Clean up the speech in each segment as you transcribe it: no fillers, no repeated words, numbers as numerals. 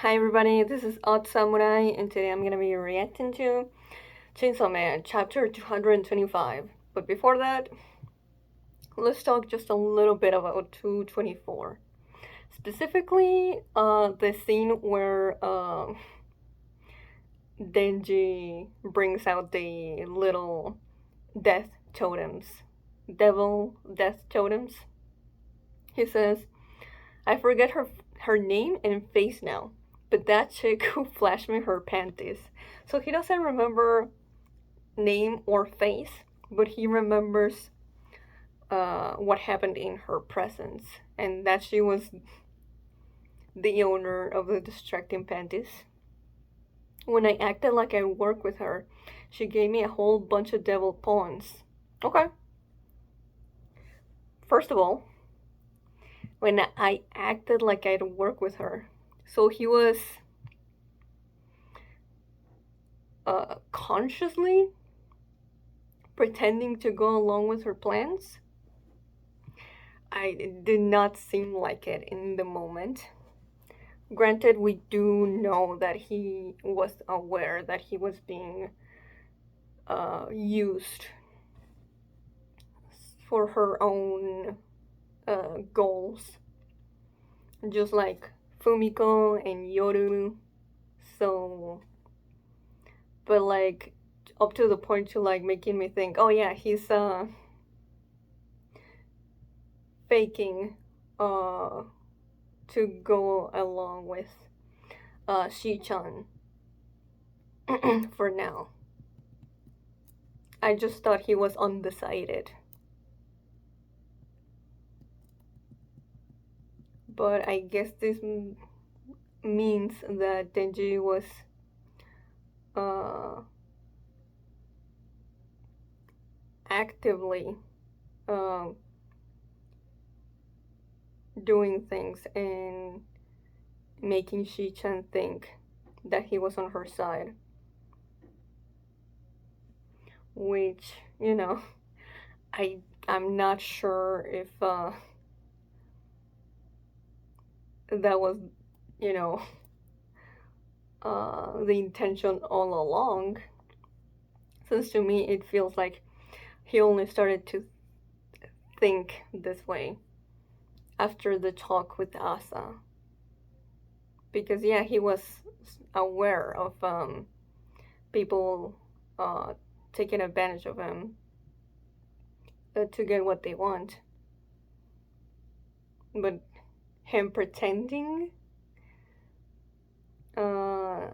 Hi everybody, this is Odd Samurai, and today I'm gonna be reacting to Chainsaw Man chapter 225. But before that, let's talk just a little bit about 224. Specifically, the scene where Denji brings out the little death totems, devil death totems. He says, I forget her name and face now, but that chick who flashed me her panties. So he doesn't remember name or face, but he remembers what happened in her presence, and that she was the owner of the distracting panties. When I acted like I worked with her, she gave me a whole bunch of devil pawns. Okay, first of all, when I acted like I'd work with her, so he was consciously pretending to go along with her plans. I did not seem like it in the moment. Granted, we do know that he was aware that he was being used for her own goals, just like Fumiko and Yoru. So, but like up to the point to like making me think, oh yeah, he's faking uh to go along with Shi-chan for now. I just thought he was undecided. But I guess this means that Denji was uh, actively um, doing things and making Shi-chan think that he was on her side. Which, I I'm not sure if that was, you know, the intention all along. Since to me it feels like he only started to think this way after the talk with Asa. Because yeah, he was aware of people uh, taking advantage of him to get what they want. But him pretending uh,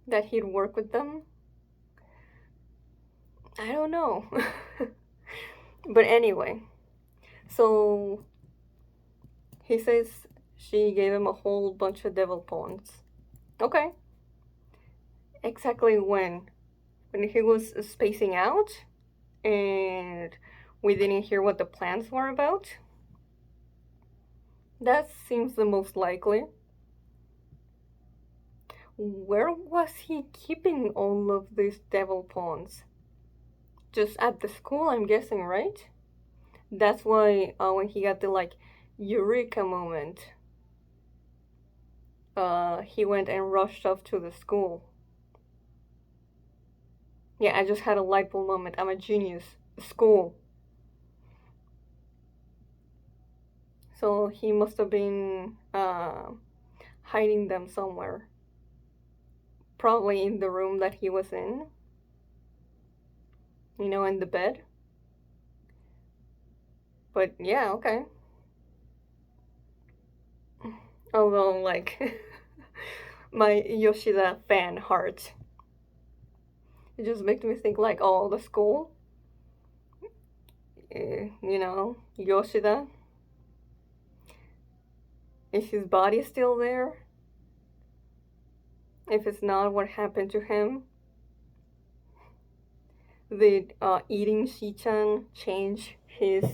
that he'd work with them, I don't know. But anyway, so he says she gave him a whole bunch of devil pawns. Okay. Exactly when? When he was spacing out and we didn't hear what the plans were about? That seems the most likely. Where was he keeping all of these devil pawns? Just at the school, I'm guessing, right? That's why when he got the like eureka moment, he went and rushed off to the school. Yeah, I just had a light bulb moment. I'm a genius. School. So he must have been hiding them somewhere. Probably in the room that he was in. In the bed. But yeah, okay. Although, like, my Yoshida fan heart. It just makes me think, like, oh, the school. Yoshida. Is his body still there? If it's not, what happened to him? Did eating Shi-chan change his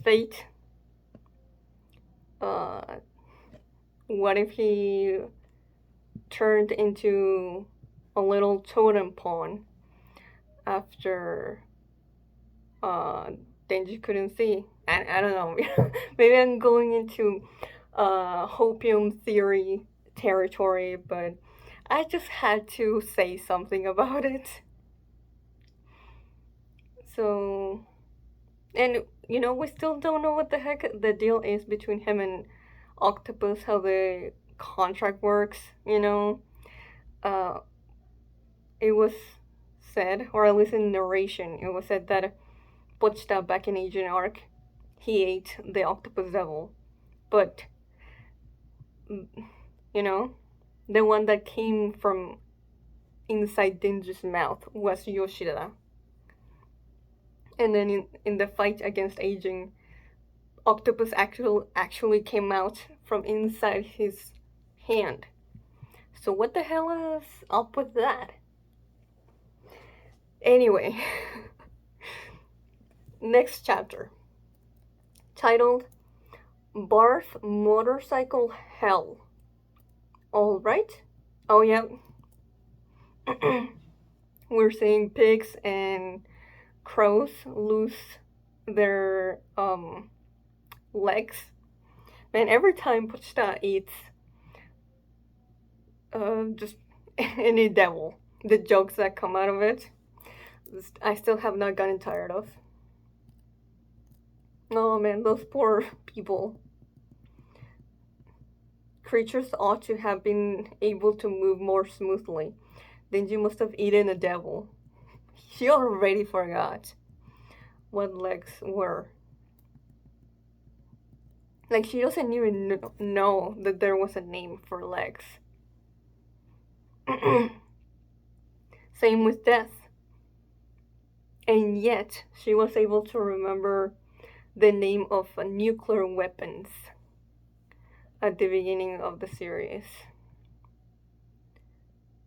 fate? Uh, what if he turned into a little totem pawn after Denji couldn't see? I don't know. Maybe I'm going into hopium theory territory, but I just had to say something about it. So, and we still don't know what the heck the deal is between him and Octopus, how the contract works, Uh, it was said, or at least in narration, it was said that Pochta back in Agent Arc, he ate the octopus devil, but you know, the one that came from inside Denji's mouth was Yoshida. And then in the fight against Aging, Octopus actually came out from inside his hand. So what the hell is up with that? Anyway, next chapter, titled Barf Motorcycle Hell. Alright? Oh, yeah. We're seeing pigs and crows lose their legs. Man, every time Pochita eats just any devil, the jokes that come out of it, I still have not gotten tired of. Oh man, those poor people. Creatures ought to have been able to move more smoothly. Denji must have eaten a devil. She already forgot what legs were. Like, she doesn't even know that there was a name for legs. Same with death. And yet, she was able to remember the name of nuclear weapons at the beginning of the series.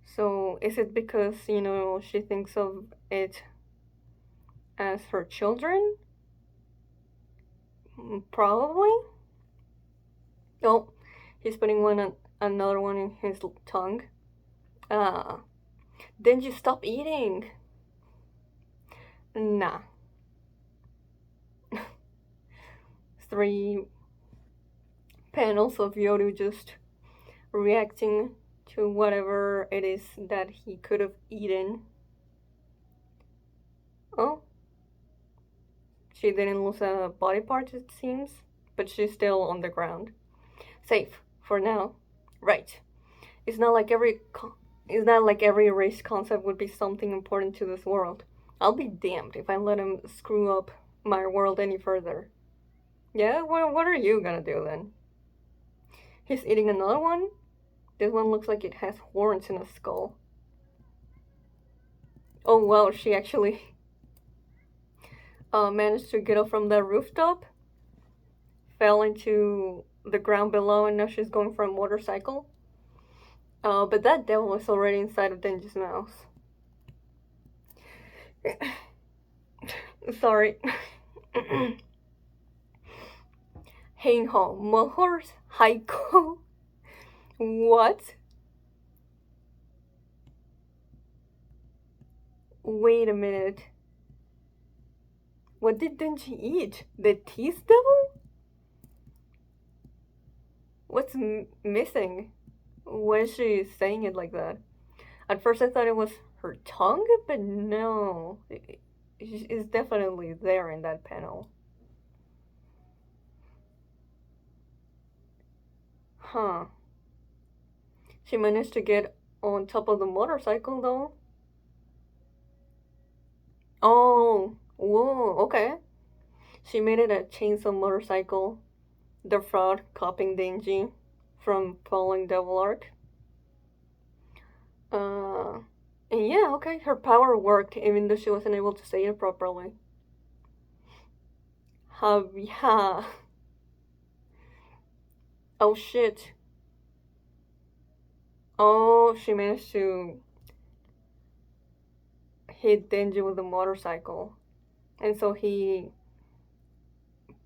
So, is it because, she thinks of it as her children? Probably. Oh, he's putting another one in his tongue. Then you stop eating. Nah. 3 panels of Yoru just reacting to whatever it is that he could have eaten. Oh. She didn't lose a body part, it seems, but she's still on the ground. Safe for now. Right. It's not like every race concept would be something important to this world. I'll be damned if I let him screw up my world any further. Yeah, what are you gonna do then? He's eating another one? This one looks like it has horns in a skull. Oh wow, she actually managed to get up from the rooftop, fell into the ground below, and now she's going for a motorcycle. But that devil was already inside of Denji's mouth. Sorry. Heinho, Mohor's Haiko. What? Wait a minute. What did Denji eat? The teeth devil? What's missing? Why is she saying it like that? At first I thought it was her tongue, but no. It's definitely there in that panel. Huh. She managed to get on top of the motorcycle though. Oh, whoa, okay. She made it a chainsaw motorcycle. The fraud copying Denji from Falling Devil Arc. And yeah, okay, her power worked even though she wasn't able to say it properly. Yeah. Oh shit. Oh, she managed to hit Denji with a motorcycle. And so he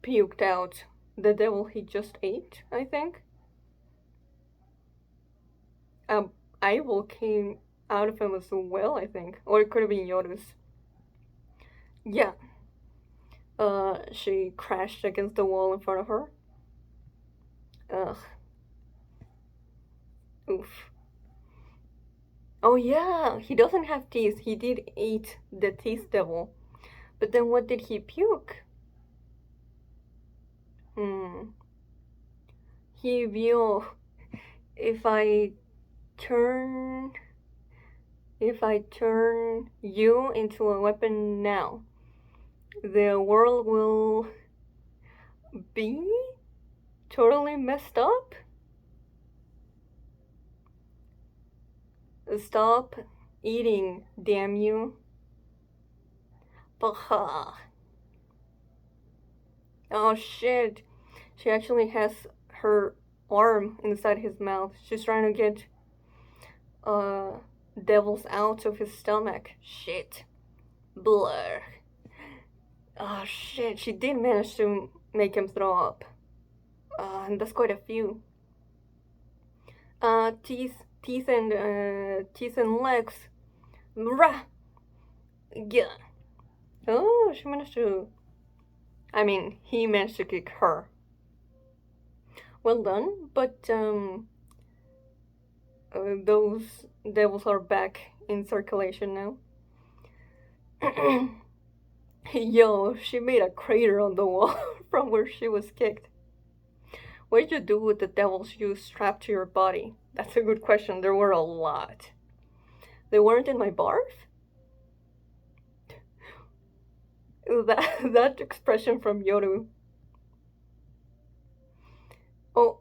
puked out the devil he just ate, I think. Eyeball came out of him as well, I think. Or it could have been Yoru's. Yeah. She crashed against the wall in front of her. Ugh. Oof. Oh yeah, he doesn't have teeth. He did eat the teeth devil. But then what did he puke? Hmm. He will. If I turn. If I turn you into a weapon now, the world will be totally messed up? Stop eating, damn you. Baha. Oh shit. She actually has her arm inside his mouth. She's trying to get uh devils out of his stomach. Shit. Blur. Oh shit, she did manage to make him throw up. And that's quite a few. Teeth and legs. Rah! Yeah. Oh, she managed to. I mean, he managed to kick her. Well done, but those devils are back in circulation now. Yo, she made a crater on the wall from where she was kicked. What did you do with the devils you strapped to your body? That's a good question. There were a lot. They weren't in my barf? That expression from Yoru. Oh,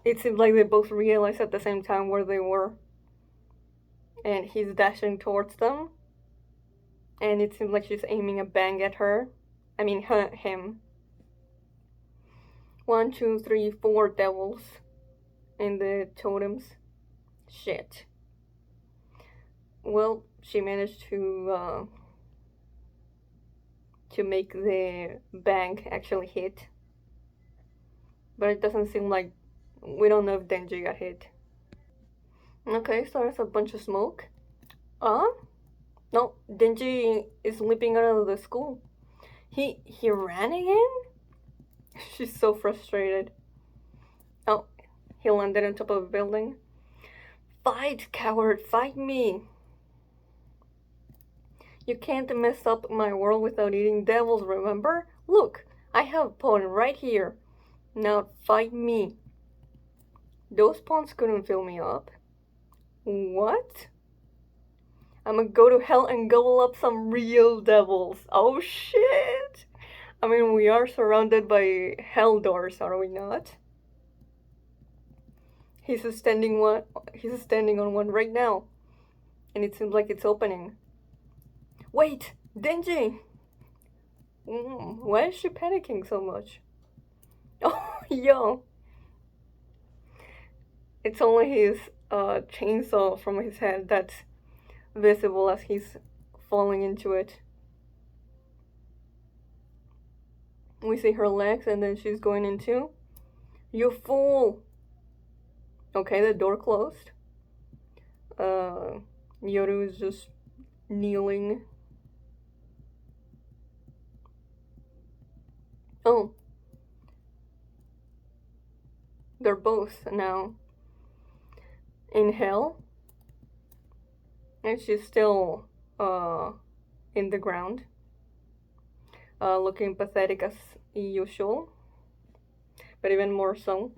it seemed like they both realized at the same time where they were. And he's dashing towards them. And it seems like she's aiming a bang at her. I mean, him. 1, 2, 3, 4 devils in the totems. Shit. Well, she managed to make the bang actually hit. But it doesn't seem like we don't know if Denji got hit. Okay, so there's a bunch of smoke. No, Denji is leaping out of the school. He ran again? She's so frustrated. Oh, he landed on top of a building. Fight, coward, fight me! You can't mess up my world without eating devils, remember? Look, I have a pawn right here. Now fight me. Those pawns couldn't fill me up. What? I'm gonna go to hell and gobble up some real devils. Oh shit! I mean, we are surrounded by hell doors, are we not? He's standing on one right now, and it seems like it's opening. Wait, Denji! Why is she panicking so much? Oh, yo! It's only his chainsaw from his head that's visible as he's falling into it. We see her legs, and then she's going into. You fool! Okay, the door closed. Yoru is just kneeling. Oh. They're both now in hell. And she's still in the ground. Looking pathetic as usual. But even more so.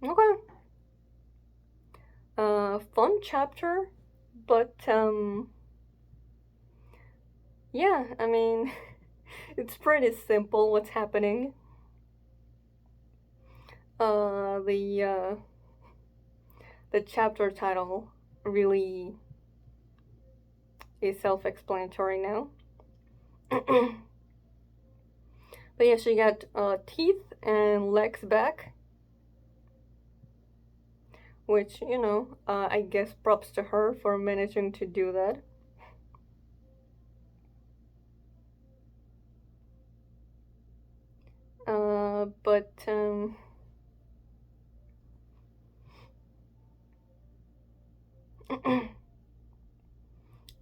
Okay. Fun chapter, but yeah, I mean, it's pretty simple what's happening. The chapter title really is self-explanatory now. But yeah, she got teeth and legs back. Which, you know, I guess props to her for managing to do that. But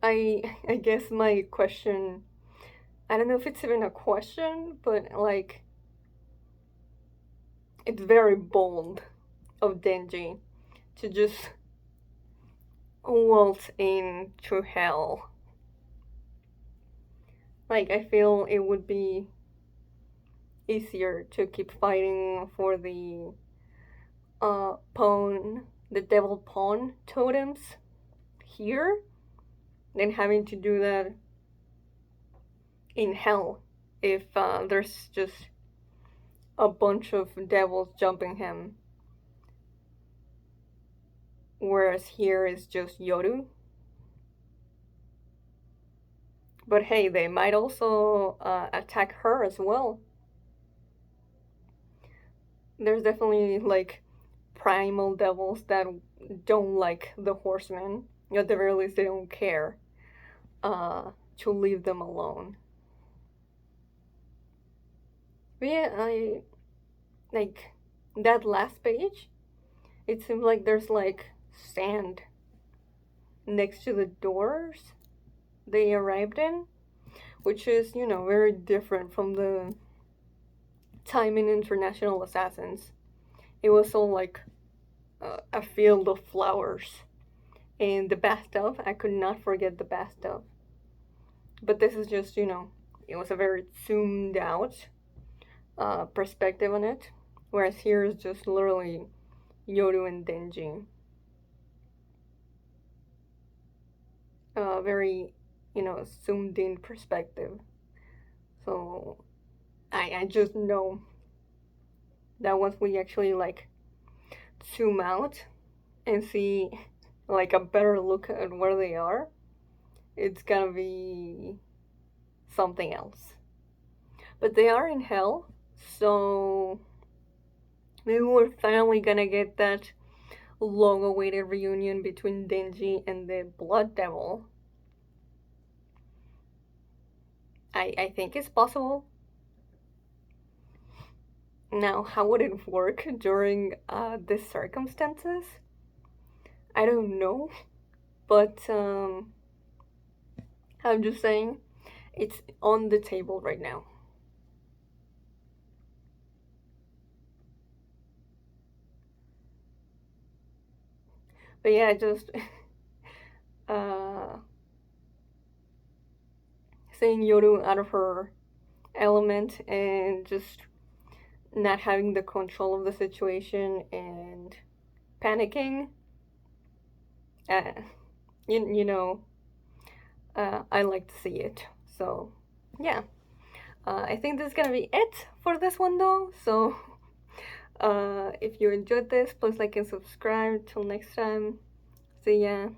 I guess my question, I don't know if it's even a question, but like it's very bold of Denji to just waltz into hell. Like I feel it would be easier to keep fighting for the pawn, the devil pawn totems here than having to do that in hell if there's just a bunch of devils jumping him, whereas here is just Yoru. But hey, they might also attack her as well. There's definitely like primal devils that don't like the horsemen. At the very least, they don't care to leave them alone. But yeah, I like that last page. It seems like there's like sand next to the doors they arrived in, which is, very different from the time in International Assassins. It was all like a field of flowers. And the bathtub, I could not forget the bathtub. But this is just, it was a very zoomed out perspective on it. Whereas here is just literally Yoru and Denji. Very, zoomed in perspective. So I just know that once we actually like zoom out and see like a better look at where they are, it's gonna be something else. But they are in hell, so maybe we're finally gonna get that long awaited reunion between Denji and the Blood Devil. I think it's possible. Now, how would it work during these circumstances? I don't know, but I'm just saying it's on the table right now. But yeah, just uh, seeing Yoru out of her element and just not having the control of the situation and panicking. Uh, I like to see it. So, yeah. I think this is gonna be it for this one though. So, if you enjoyed this, please like and subscribe. Till next time. See ya.